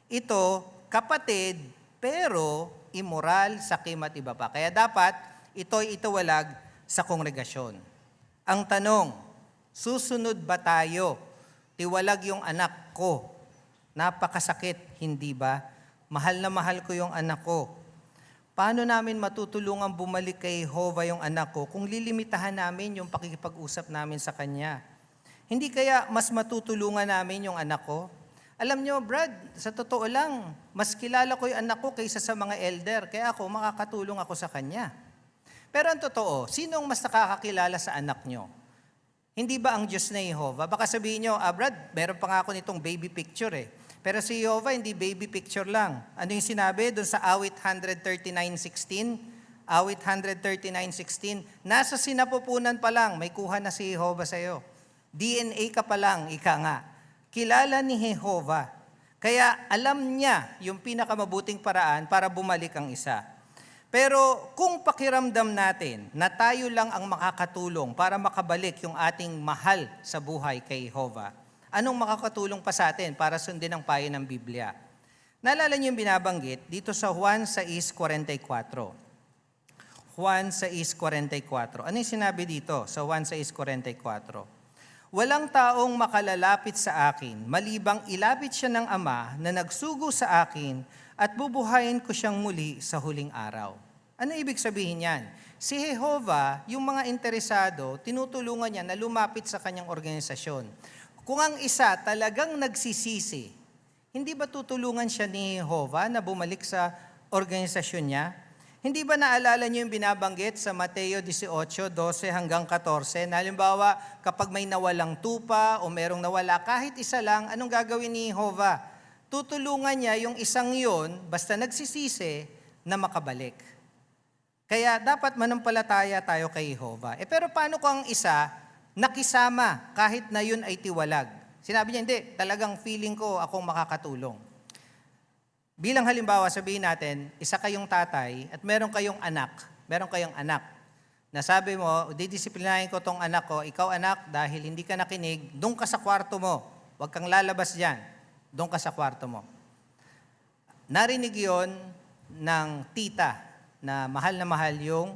C: Ito, kapatid, pero immoral, sakim at iba pa. Kaya dapat ito'y itawalag sa kongregasyon. Ang tanong, susunod ba tayo? Tiwalag yung anak ko. Napakasakit, hindi ba? Mahal na mahal ko yung anak ko. Paano namin matutulungan bumalik kay Jehovah yung anak ko kung lilimitahan namin yung pakikipag-usap namin sa kanya? Hindi kaya mas matutulungan namin yung anak ko? Alam nyo, Brad, sa totoo lang, mas kilala ko yung anak ko kaysa sa mga elder, kaya ako makakatulong ako sa kanya. Pero ang totoo, sinong mas nakakakilala sa anak nyo? Hindi ba ang Diyos na Jehovah? Baka sabihin nyo, Brad, meron pa nga ako nitong baby picture eh. Pero si Jehovah, hindi baby picture lang. Ano yung sinabi doon sa awit 139:16? Awit 139:16, nasa sinapupunan pa lang, may kuha na si Jehovah sa'yo. DNA ka pa lang, ika nga. Kilala ni Jehovah. Kaya alam niya yung pinakamabuting paraan para bumalik ang isa. Pero kung pakiramdam natin na tayo lang ang makakatulong para makabalik yung ating mahal sa buhay kay Jehovah, anong makakatulong pa sa atin para sundin ang payo ng Biblia? Naalala niyo yung binabanggit dito sa Juan 6:44. Juan 6:44. Ano yung sinabi dito sa Juan 6:44? Walang taong makalalapit sa akin, malibang ilapit siya ng Ama na nagsugo sa akin at bubuhayin ko siyang muli sa huling araw. Ano ibig sabihin yan? Si Jehovah, yung mga interesado, tinutulungan niya na lumapit sa kanyang organisasyon. Kung ang isa talagang nagsisisi, hindi ba tutulungan siya ni Jehovah na bumalik sa organisasyon niya? Hindi ba naalala niyo yung binabanggit sa Mateo 18:12 hanggang 14? Na halimbawa, kapag may nawalang tupa o merong nawala, kahit isa lang, anong gagawin ni Jehovah? Tutulungan niya yung isang yon, basta nagsisisi, na makabalik. Kaya dapat manampalataya tayo kay Jehovah. Pero paano kung ang isa nakisama kahit na yun ay tiwalag. Sinabi niya, hindi, talagang feeling ko akong makakatulong. Bilang halimbawa, sabihin natin, isa kayong tatay at meron kayong anak. Nasabi mo, didisiplinahin ko tong anak ko, ikaw anak, dahil hindi ka nakinig, doon ka sa kwarto mo. Huwag kang lalabas dyan. Doon ka sa kwarto mo. Narinig yon ng tita na mahal yung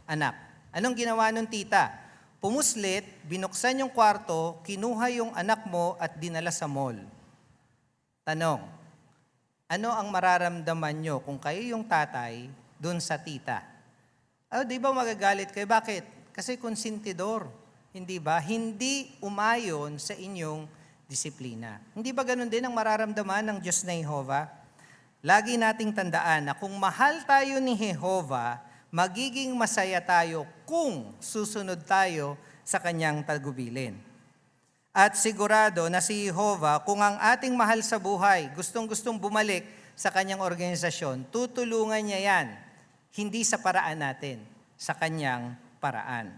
C: anak. Anong ginawa ng tita? Pumuslit, binuksan yung kwarto, kinuha yung anak mo at dinala sa mall. Tanong, ano ang mararamdaman nyo kung kayo yung tatay doon sa tita? Di ba magagalit kayo? Bakit? Kasi konsentidor. Hindi ba? Hindi umayon sa inyong disiplina. Hindi ba ganun din ang mararamdaman ng Diyos na Jehovah? Lagi nating tandaan na kung mahal tayo ni Jehovah, magiging masaya tayo kung susunod tayo sa kanyang tagubilin. At sigurado na si Jehovah, kung ang ating mahal sa buhay, gustong-gustong bumalik sa kanyang organisasyon, tutulungan niya yan, hindi sa paraan natin, sa kanyang paraan.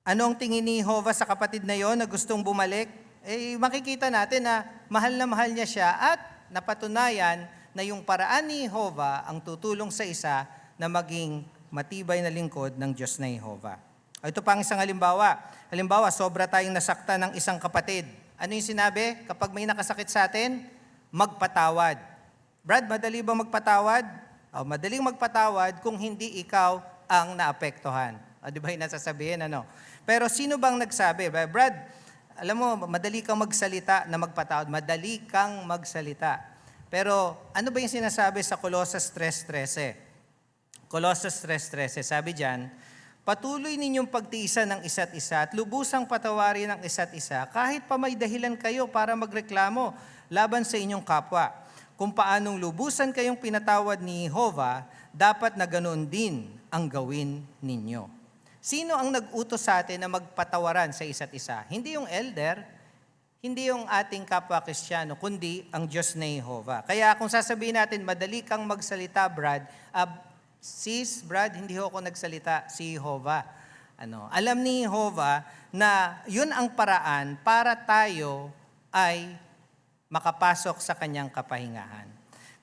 C: Anong tingin ni Jehovah sa kapatid na yon na gustong bumalik? Makikita natin na mahal niya siya at napatunayan na yung paraan ni Jehovah ang tutulong sa isa na maging matibay na lingkod ng Diyos na Jehovah. Ito pa ang isang halimbawa. Halimbawa, sobra tayong nasaktan ng isang kapatid. Ano yung sinabi? Kapag may nakasakit sa atin, magpatawad. Brad, madali ba magpatawad? Madaling magpatawad kung hindi ikaw ang naapektuhan. Di ba yung nasasabihin? Pero sino bang nagsabi? Brad, alam mo, madali kang magsalita na magpatawad. Madali kang magsalita. Pero ano ba yung sinasabi sa Colossus 3:13? Colossus 3:13, sabi diyan, patuloy ninyong pagtiisan ng isa't isa at lubusang patawarin ng isa't isa kahit pa may dahilan kayo para magreklamo laban sa inyong kapwa. Kung paanong lubusan kayong pinatawad ni Jehovah, dapat na ganoon din ang gawin ninyo. Sino ang nag-utos sa atin na magpatawaran sa isa't isa? Hindi yung elder, hindi yung ating kapwa Kristiyano, kundi ang Diyos na Jehovah. Kaya kung sasabihin natin, madali kang magsalita, Brad, sis, Brad, hindi ako nagsalita, si Jehovah. Alam ni Jehovah na yun ang paraan para tayo ay makapasok sa kanyang kapahingahan.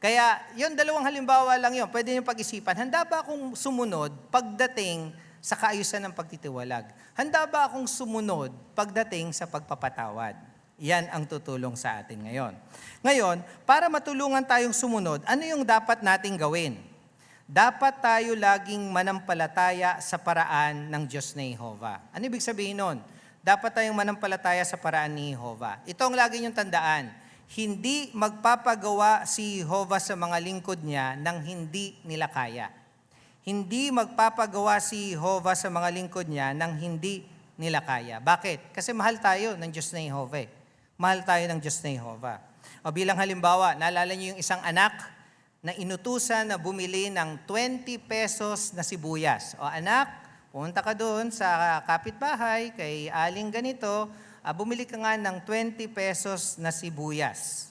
C: Kaya yun, dalawang halimbawa lang yun. Pwede nyo pag-isipan, handa ba akong sumunod pagdating sa kaayusan ng pagtitiwalag? Handa ba akong sumunod pagdating sa pagpapatawad? Yan ang tutulong sa atin ngayon. Ngayon, para matulungan tayong sumunod, ano yung dapat nating gawin? Dapat tayo laging manampalataya sa paraan ng Diyos na Jehovah. Ano ibig sabihin nun? Dapat tayong manampalataya sa paraan ni Jehovah. Ito ang lagi niyong tandaan. Hindi magpapagawa si Jehovah sa mga lingkod niya nang hindi nila kaya. Hindi magpapagawa si Jehovah sa mga lingkod niya nang hindi nila kaya. Bakit? Kasi mahal tayo ng Diyos na Jehovah. Mahal tayo ng Diyos na Jehovah. Bilang halimbawa, naalala niyo yung isang anak na inutusan na bumili ng 20 pesos na sibuyas. Anak, punta ka doon sa kapitbahay, kay aling ganito, bumili ka nga ng 20 pesos na sibuyas.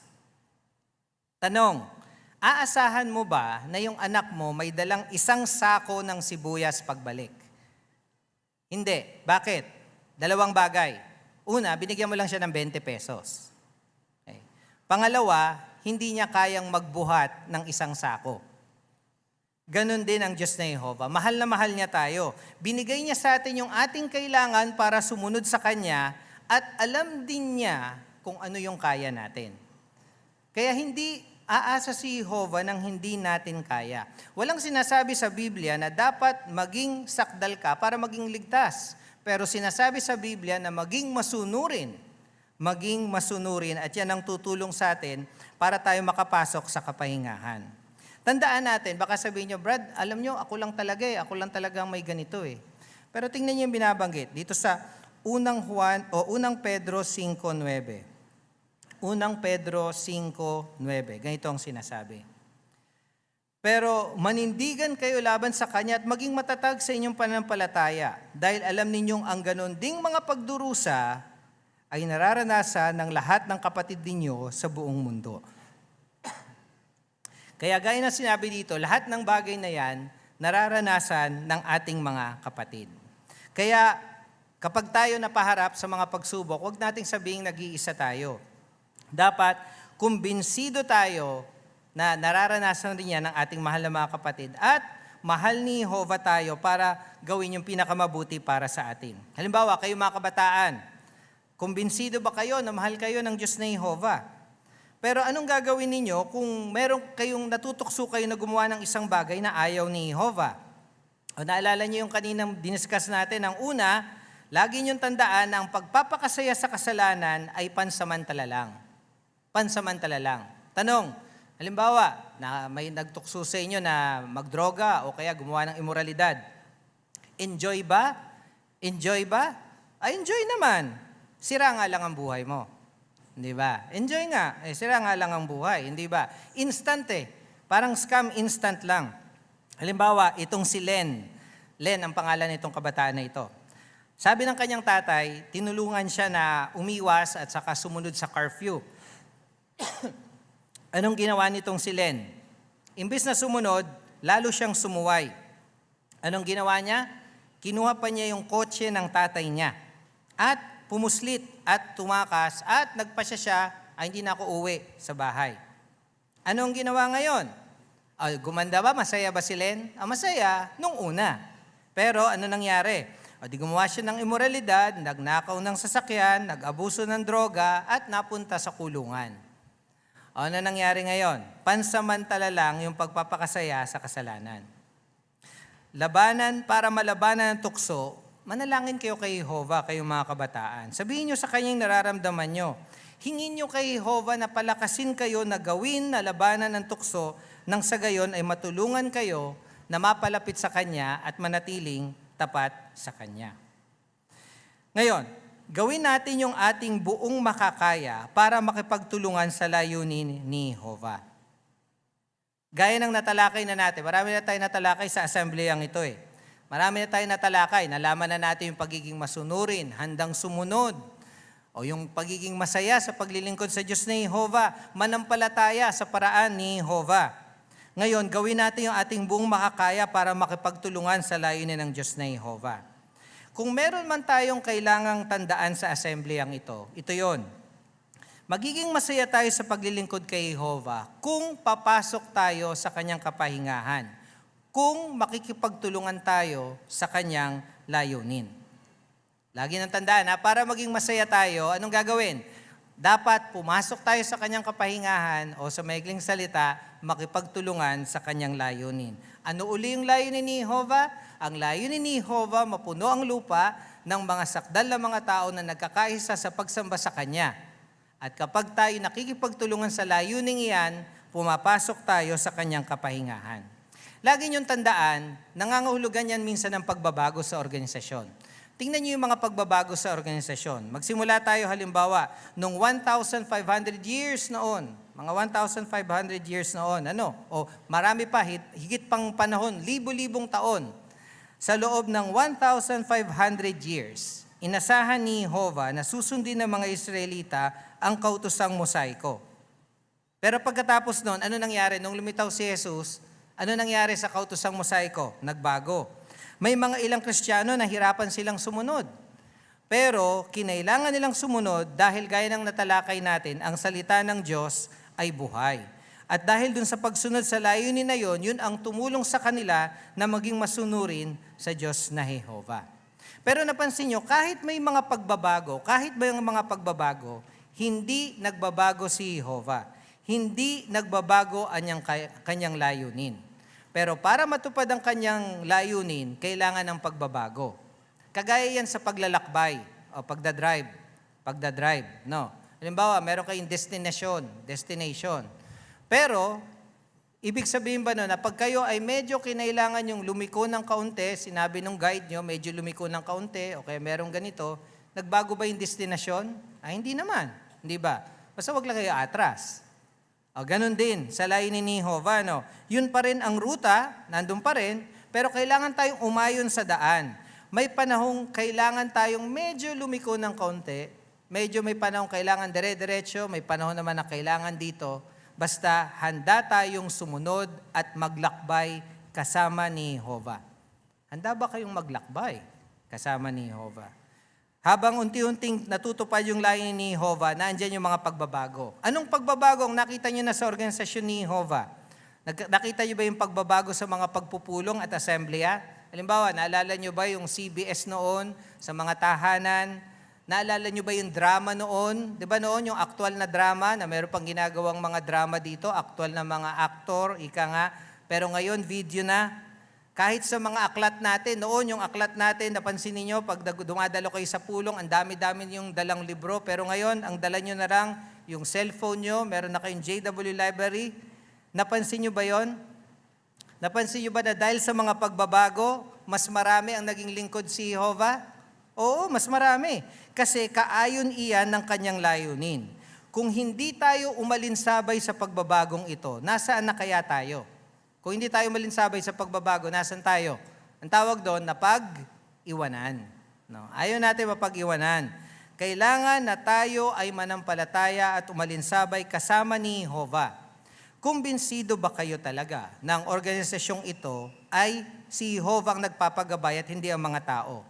C: Tanong, aasahan mo ba na yung anak mo may dalang isang sako ng sibuyas pagbalik? Hindi. Bakit? Dalawang bagay. Una, binigyan mo lang siya ng 20 pesos. Okay. Pangalawa, hindi niya kayang magbuhat ng isang sako. Ganon din ang Diyos na Jehovah. Mahal na mahal niya tayo. Binigay niya sa atin yung ating kailangan para sumunod sa Kanya at alam din niya kung ano yung kaya natin. Kaya hindi aasa si Jehovah nang hindi natin kaya. Walang sinasabi sa Biblia na dapat maging sakdal ka para maging ligtas. Pero sinasabi sa Biblia na maging masunurin at yan ang tutulong sa atin para tayo makapasok sa kapahingahan. Tandaan natin, baka sabihin nyo, Brad, alam nyo, ako lang talagang may ganito eh. Pero tingnan nyo yung binabanggit dito sa unang Pedro 5:9. Unang Pedro 5:9. Ganito ang sinasabi. Pero manindigan kayo laban sa Kanya at maging matatag sa inyong pananampalataya dahil alam ninyong ang ganon ding mga pagdurusa ay nararanasan ng lahat ng kapatid ninyo sa buong mundo. Kaya gaya na sinabi dito, lahat ng bagay na yan, nararanasan ng ating mga kapatid. Kaya kapag tayo napaharap sa mga pagsubok, huwag nating sabihing nag-iisa tayo. Dapat, kumbinsido tayo na nararanasan rin yan ng ating mahal na mga kapatid at mahal ni Jehovah tayo para gawin yung pinakamabuti para sa atin. Halimbawa, kayo mga kabataan, kumbinsido ba kayo na mahal kayo ng Diyos na Jehovah? Pero anong gagawin ninyo kung meron kayong natutukso kayo na gumawa ng isang bagay na ayaw ni Jehovah? O naalala niyo yung kaninang diniscuss natin, ang una, lagi niyong tandaan na ang pagpapakasaya sa kasalanan ay pansamantala lang. Pansamantala lang. Tanong, halimbawa, na may nagtukso sa inyo na magdroga o kaya gumawa ng imoralidad. Enjoy ba? Enjoy ba? Ay, enjoy naman. Sira nga lang ang buhay mo. Hindi ba? Enjoy nga. Sira nga lang ang buhay. Hindi ba? Instant eh. Parang scam instant lang. Halimbawa, itong si Len. Len ang pangalan nitong kabataan na ito. Sabi ng kanyang tatay, tinulungan siya na umiwas at saka sumunod sa curfew. Anong ginawa nitong si Len? Imbis na sumunod, lalo siyang sumuway. Anong ginawa niya? Kinuha pa niya yung kotse ng tatay niya. At pumuslit at tumakas at nagpasya siya, ay hindi na ako uwi sa bahay. Anong ginawa ngayon? Gumanda ba? Masaya ba si Len? Masaya nung una. Pero ano nangyari? Di gumawa siya ng imoralidad, nagnakaw ng sasakyan, nag-abuso ng droga, at napunta sa kulungan. Ano nangyari ngayon? Pansamantala lang yung pagpapakasaya sa kasalanan. Labanan para malabanan ng tukso, manalangin kayo kay Jehovah, kayong mga kabataan. Sabihin nyo sa kanyang nararamdaman nyo. Hingin nyo kay Jehovah na palakasin kayo na gawin na labanan ng tukso nang sa gayon ay matulungan kayo na mapalapit sa Kanya at manatiling tapat sa Kanya. Ngayon, gawin natin yung ating buong makakaya para makipagtulungan sa layunin ni Jehovah. Gaya ng natalakay na natin, marami na tayo natalakay sa assembleyang ito eh. Marami na tayo natalakay, nalaman na natin yung pagiging masunurin, handang sumunod, o yung pagiging masaya sa paglilingkod sa Diyos ni Jehovah, manampalataya sa paraan ni Jehovah. Ngayon, gawin natin yung ating buong makakaya para makipagtulungan sa layunin ng Diyos na Jehovah. Kung meron man tayong kailangang tandaan sa assembleyang ito yon. Magiging masaya tayo sa paglilingkod kay Jehovah kung papasok tayo sa kanyang kapahingahan, kung makikipagtulungan tayo sa kanyang layunin. Lagi nang tandaan, para maging masaya tayo, anong gagawin? Dapat pumasok tayo sa kanyang kapahingahan o sa maikling salita, makipagtulungan sa kanyang layunin. Ano uli yung layunin ni Jehovah? Ang layunin ni Jehovah, mapuno ang lupa ng mga sakdal na mga tao na nagkakaisa sa pagsamba sa Kanya. At kapag tayo nakikipagtulungan sa layunin iyan, pumapasok tayo sa kanyang kapahingahan. Lagi niyong tandaan, nangangahulugan yan minsan ng pagbabago sa organisasyon. Tingnan niyo yung mga pagbabago sa organisasyon. Magsimula tayo halimbawa, nung 1,500 years noon, mga 1,500 years noon, marami pa, higit pang panahon, libo-libong taon, sa loob ng 1,500 years, inasahan ni Jehovah na susundin ng mga Israelita ang kautosang mosaiko. Pero pagkatapos noon, ano nangyari? Nung lumitaw si Jesus, ano nangyari sa kautosang mosaiko? Nagbago. May mga ilang Kristiyano na hirapan silang sumunod. Pero kinailangan nilang sumunod dahil gaya ng natalakay natin, ang salita ng Diyos ay buhay. At dahil dun sa pagsunod sa layunin na yon, yun ang tumulong sa kanila na maging masunurin sa Diyos na Jehovah. Pero napansin nyo, kahit may mga pagbabago, hindi nagbabago si Jehovah. Hindi nagbabago ang kanyang layunin. Pero para matupad ang kanyang layunin, kailangan ng pagbabago. Kagaya yan sa paglalakbay o pagdadrive. No? Halimbawa, meron kayong destination. Pero, ibig sabihin ba na pag kayo ay medyo kinailangan yung lumiko ng kaunti, sinabi ng guide nyo, medyo lumiko ng kaunti, o kaya merong ganito, nagbago ba yung destinasyon? Hindi naman. Hindi ba? Basta wag lang kayo atras. Ganun din sa layunin ni Jehovah. Yun pa rin ang ruta, nandun pa rin, pero kailangan tayong umayon sa daan. May panahong kailangan tayong medyo lumiko ng kaunti, medyo may panahong kailangan dire-diretso, may panahon naman na kailangan dito, basta handa tayong sumunod at maglakbay kasama ni Jehovah. Handa ba kayong maglakbay kasama ni Jehovah? Habang unti-unting natutupad yung layunin ni Jehovah, naandyan yung mga pagbabago. Anong pagbabago ang nakita nyo na sa organisasyon ni Jehovah? Nakita nyo ba yung pagbabago sa mga pagpupulong at assembleya? Halimbawa, naalala nyo ba yung CBS noon sa mga tahanan? Naalala nyo ba yung drama noon? Di ba noon yung aktual na drama na meron pang ginagawang mga drama dito, aktual na mga aktor, ika nga. Pero ngayon, video na. Kahit sa mga aklat natin, noon yung aklat natin, napansin niyo pag dumadalo kayo sa pulong, ang dami-dami yung dalang libro. Pero ngayon, ang dala nyo na lang, yung cellphone nyo, meron na kayong JW Library. Napansin nyo ba yon? Napansin nyo ba na dahil sa mga pagbabago, mas marami ang naging lingkod si Jehovah? Oo, mas marami. Kasi kaayon iyan ng kanyang layunin. Kung hindi tayo umalinsabay sa pagbabagong ito, nasaan na kaya tayo? Kung hindi tayo malinsabay sa pagbabago, nasan tayo? Ang tawag doon na pag-iwanan. No? Ayaw natin mapag-iwanan. Kailangan na tayo ay manampalataya at umalinsabay kasama ni Jehovah. Kumbinsido ba kayo talaga na ang organisasyong ito ay si Jehovah ang nagpapagabay at hindi ang mga tao?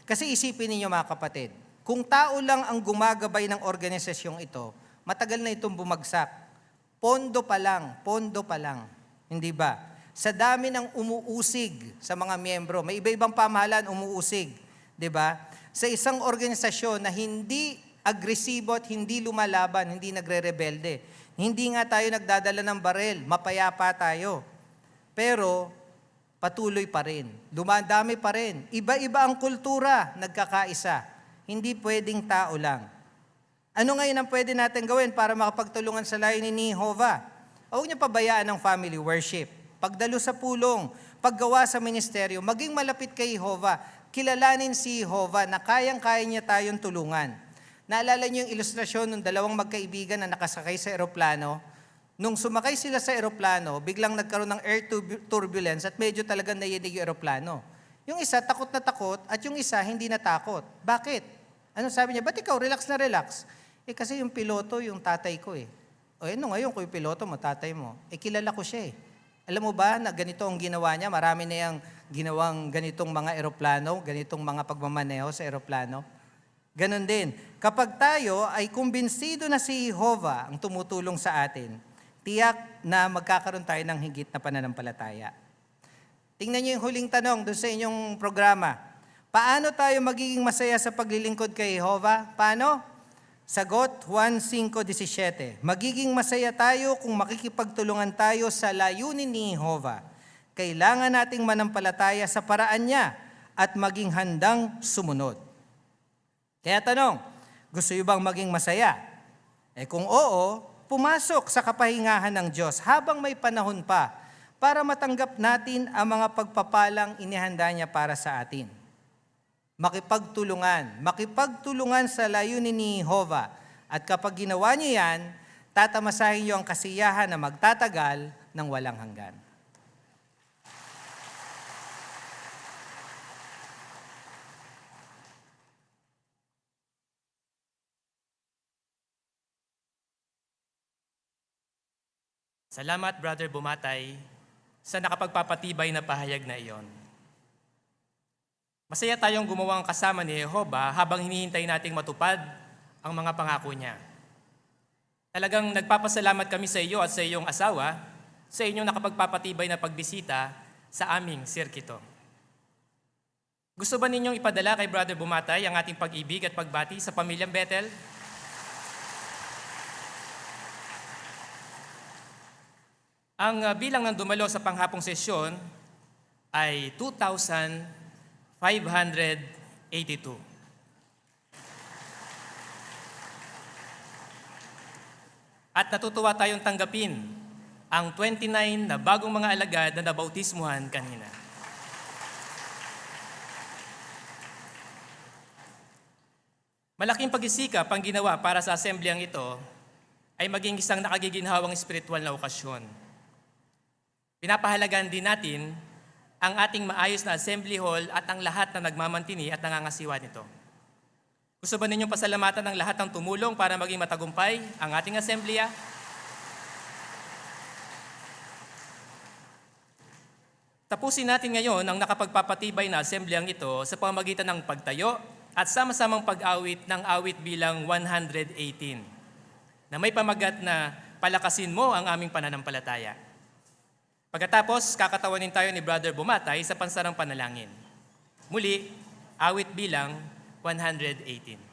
C: Kasi isipin ninyo mga kapatid, kung tao lang ang gumagabay ng organisasyong ito, matagal na itong bumagsak. Pondo pa lang. Hindi ba? Sa dami ng umuusig sa mga miyembro, may iba-ibang pamahalaan umuusig, 'di ba? Sa isang organisasyon na hindi agresibo at hindi lumalaban, hindi nagre-rebelde. Hindi nga tayo nagdadala ng barel, mapayapa tayo. Pero patuloy pa rin, dumadami pa rin. Iba-iba ang kultura, nagkakaisa. Hindi pwedeng tao lang. Ano ngayon ang pwede natin gawin para makapagtulungan sa layunin ni Jehovah? Huwag niyo pabayaan ng family worship. Pagdalo sa pulong, paggawa sa ministeryo, maging malapit kay Jehovah. Kilalanin si Jehovah na kayang-kaya niya tayong tulungan. Naalala niyo yung ilustrasyon ng dalawang magkaibigan na nakasakay sa eroplano? Nung sumakay sila sa eroplano, biglang nagkaroon ng air turbulence at medyo talagang nayinig yung eroplano. Yung isa takot na takot at yung isa hindi natakot. Bakit? Ano sabi niya? Ba't ikaw relax na relax? Kasi yung piloto, yung tatay ko O ano ngayon kung yung piloto mo, tatay mo? Kilala ko siya Alam mo ba na ganito ang ginawa niya? Marami na yung ginawang ganitong mga eroplano, ganitong mga pagmamaneho sa eroplano. Ganon din. Kapag tayo ay kumbinsido na si Jehovah ang tumutulong sa atin, tiyak na magkakaroon tayo ng higit na pananampalataya. Tingnan niyo yung huling tanong doon sa inyong programa. Paano tayo magiging masaya sa paglilingkod kay Jehovah? Paano? Sagot, Juan 5:17. Magiging masaya tayo kung makikipagtulungan tayo sa layunin ni Jehovah. Kailangan nating manampalataya sa paraan niya at maging handang sumunod. Kaya tanong, gusto niyo bang maging masaya? Kung oo, pumasok sa kapahingahan ng Diyos habang may panahon pa para matanggap natin ang mga pagpapalang inihanda niya para sa atin. Makipagtulungan sa layunin ni Jehovah. At kapag ginawa niyo yan, tatamasahin niyo ang kasiyahan na magtatagal ng walang hanggan.
A: Salamat, Brother Bumatay, sa nakapagpapatibay na pahayag na iyon. Masaya tayong gumawang kasama ni Jehovah habang hinihintay nating matupad ang mga pangako niya. Talagang nagpapasalamat kami sa iyo at sa iyong asawa sa inyong nakapagpapatibay na pagbisita sa aming sirkito. Gusto ba ninyong ipadala kay Brother Bumatay ang ating pag-ibig at pagbati sa pamilyang Bethel? Ang bilang ng dumalo sa panghapong sesyon ay 2,582. At natutuwa tayong tanggapin ang 29 na bagong mga alagad na nabautismuhan kanina. Malaking pag-isikap ang ginawa para sa asembleyang ito ay maging isang nakagiginhawang espiritual na okasyon. Pinapahalagan din natin ang ating maayos na assembly hall at ang lahat na nagmamantini at nangangasiwa nito. Gusto ba ninyong pasalamatan ng lahat ng tumulong para maging matagumpay ang ating assembleya? Tapusin natin ngayon ang nakapagpapatibay na assembleyang ito sa pamamagitan ng pagtayo at sama-samang pag-awit ng awit bilang 118 na may pamagat na palakasin mo ang aming pananampalataya. Pagkatapos, kakatawanin tayo ni Brother Bumatay sa pansarang panalangin. Muli, awit bilang 118.